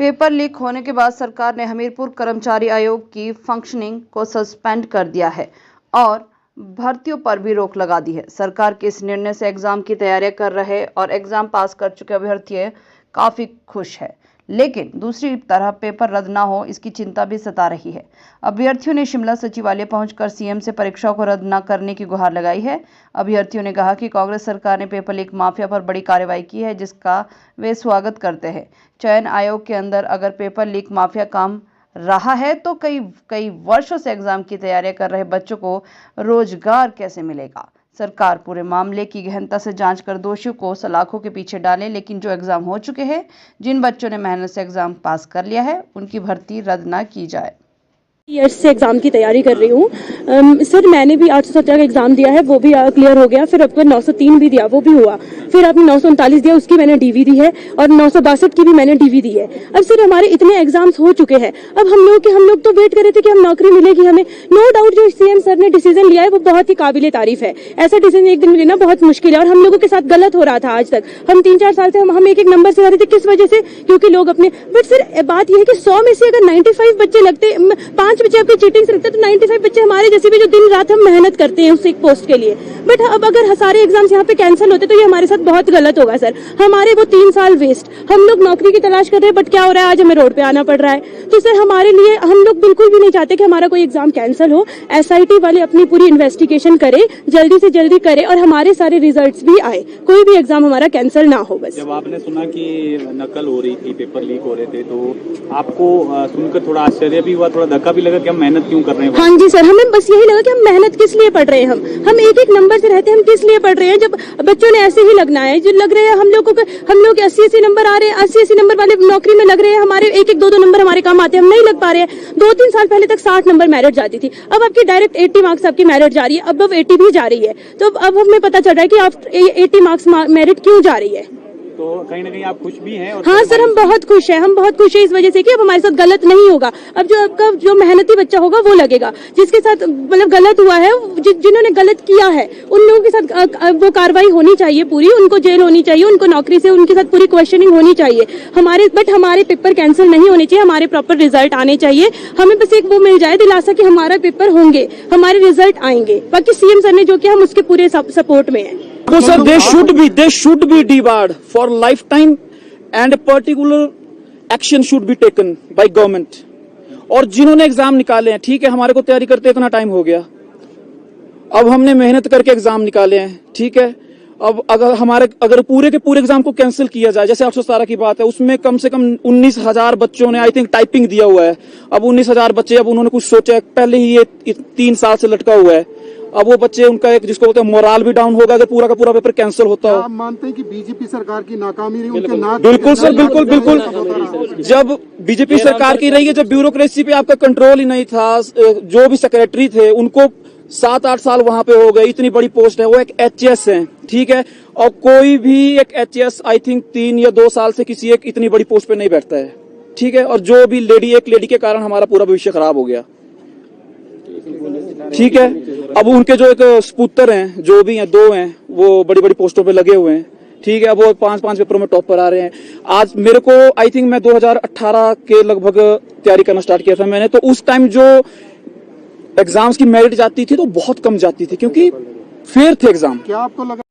Paper leak होने के बाद सरकार ने हमीरपुर कर्मचारी आयोग की फंक्शनिंग को सस्पेंड कर दिया है और भर्तियों पर भी रोक लगा दी है। सरकार के इस निर्णय से एग्जाम की तैयारियां कर रहे और एग्जाम पास कर चुके अभ्यर्थी काफी खुश है, लेकिन दूसरी तरफ पेपर रद्द ना हो इसकी चिंता भी सता रही है। अभ्यर्थियों ने शिमला सचिवालय पहुंचकर सीएम से परीक्षा को रद्द न करने की गुहार लगाई है। अभ्यर्थियों ने कहा कि कांग्रेस सरकार ने पेपर लीक माफिया पर बड़ी कार्रवाई की है, जिसका वे स्वागत करते हैं। चयन आयोग के अंदर अगर पेपर लीक माफिया काम रहा है तो कई वर्षों से एग्जाम की तैयारियां कर रहे बच्चों को रोजगार कैसे मिलेगा। सरकार पूरे मामले की गहनता से जांच कर दोषियों को सलाखों के पीछे डाले, लेकिन जो एग्जाम हो चुके हैं, जिन बच्चों ने मेहनत से एग्जाम पास कर लिया है, उनकी भर्ती रद्द ना की जाए। ईयर्स से एग्जाम की तैयारी कर रही हूँ सर। मैंने भी 817 का एग्जाम दिया है, वो भी क्लियर हो गया। फिर आपको 903 भी दिया, वो भी हुआ। फिर आपने 939 दिया, उसकी मैंने डीवी दी है, और 962 की भी मैंने डीवी दी है। अब सर हमारे इतने एग्जाम्स हो चुके हैं, अब हम लोग तो वेट कर रहे थे कि हम नौकरी मिलेगी हमें। नो डाउट जो सीएम सर ने डिसीजन लिया है वो बहुत ही काबिले तारीफ है। ऐसा डिसीजन एक दिन में लेना बहुत मुश्किल है, और हम लोगों के साथ गलत हो रहा था। आज तक हम 3-4 साल से हम एक नंबर से आ रहे थे। किस वजह से? क्योंकि लोग अपने, बट सर बात यह है कि 100 में से अगर 95 बच्चे लगते, 5 बच्चे आपके चीटिंग से लगते, तो 95 बच्चे हमारे जैसे भी जो दिन रात हम मेहनत करते हैं उस एक पोस्ट के लिए। बट अब अगर सारे एग्जाम्स यहाँ पे कैंसिल होते तो ये हमारे साथ बहुत गलत होगा सर। हमारे वो 3 साल वेस्ट। हम लोग नौकरी की तलाश कर रहे हैं, बट क्या हो रहा है, आज हमें रोड पे आना पड़ रहा है। तो सर हमारे लिए, हम लोग बिल्कुल भी नहीं चाहते कि हमारा कोई एग्जाम कैंसिल हो। एसआईटी वाले अपनी पूरी इन्वेस्टिगेशन करे, जल्दी से जल्दी करे, और हमारे सारे रिजल्ट्स भी आए, कोई भी एग्जाम हमारा कैंसिल ना हो। बस जब आपने सुना कि नकल हो रही थी, पेपर लीक हो रहे थे, तो आपको सुनकर थोड़ा आश्चर्य भी हुआ, थोड़ा धक्का भी लगा कि हम मेहनत क्यों कर रहे हैं? हाँ जी सर, हमें बस यही लगा कि हम मेहनत किस लिए पढ़ रहे हैं। हम एक नंबर से रहते हैं, हम किस लिए पढ़ रहे हैं, जब बच्चों ने ऐसे ही लगना है। जो लग रहे हैं हम लोग 80-80 नंबर आ रहे हैं, 80-80 नंबर वाले नौकरी में लग रहे हैं, हमारे 1-2 नंबर हमारे काम आते हैं, हम नहीं लग पा रहे हैं। 2-3 साल पहले तक 60 नंबर मेरिट जाती थी, अब आपकी डायरेक्ट 80 मार्क्स आपकी मेरिट जा रही है, अब 80 भी जा रही है। तो अब हमें पता चल रहा है कि आप 80 मार्क्स मेरिट क्यों जा रही है। तो कहीं ना कहीं आप खुश भी हैं? हाँ सर, हम बहुत खुश हैं। हम बहुत खुश हैं इस वजह से कि अब हमारे साथ गलत नहीं होगा। अब जो आपका जो मेहनती बच्चा होगा वो लगेगा, जिसके साथ मतलब गलत हुआ है, जिन्होंने गलत किया है, उन लोगों के साथ वो कार्रवाई होनी चाहिए पूरी, उनको जेल होनी चाहिए, उनको नौकरी से उनके साथ पूरी क्वेश्चनिंग होनी चाहिए। हमारे पेपर कैंसिल नहीं होने चाहिए, हमारे प्रॉपर रिजल्ट आने चाहिए। हमें बस एक वो मिल जाए दिलासा कि हमारा पेपर होंगे, हमारे रिजल्ट आएंगे। बाकी सीएम सर ने जो किया हम उसके पूरे सपोर्ट में है। So sir, they should be debarred for lifetime, and a particular action should be taken by government. और जिन्होंने एग्जाम निकाले हैं, ठीक है, हमारे को तैयारी करते इतना टाइम हो गया, अब हमने मेहनत करके एग्जाम निकाले हैं, ठीक है। अब अगर पूरे के पूरे एग्जाम को कैंसिल किया जाए, जैसे 817 की बात है, उसमें कम से कम 19,000 बच्चों ने आई थिंक टाइपिंग दिया हुआ है। अब 19,000 बच्चे, अब उन्होंने कुछ सोचा, पहले ही ये 3 साल से लटका हुआ है। अब वो बच्चे, उनका एक जिसको बोलते हैं मोरल भी डाउन होगा अगर पूरा का पूरा पेपर कैंसिल होता हो। आप मानते हैं कि बीजेपी सरकार की नाकामी रही? बिल्कुल सर, बिल्कुल। जब बीजेपी सरकार की रही है, जब ब्यूरोक्रेसी पे आपका कंट्रोल ही नहीं था, जो भी सेक्रेटरी थे उनको 7-8 साल वहां पे हो गए, इतनी बड़ी पोस्ट है, वो एक एचएस है, ठीक है। और कोई भी एक एचएस आई थिंक 3 या 2 साल से किसी एक इतनी बड़ी पोस्ट पे नहीं बैठता है, ठीक है। और जो भी एक लेडी के कारण हमारा पूरा भविष्य खराब हो गया, ठीक है। अब उनके जो एक सपुत्र हैं, जो भी हैं, 2 हैं, वो बड़ी बड़ी पोस्टों पे लगे हुए हैं, ठीक है। वो 5-5 पेपरों में टॉप पर आ रहे हैं। आज मेरे को आई थिंक मैं 2018 के लगभग तैयारी करना स्टार्ट किया था मैंने, तो उस टाइम जो एग्जाम्स की मेरिट जाती थी तो बहुत कम जाती थी, क्योंकि फेयर थे एग्जाम। क्या आपको लगा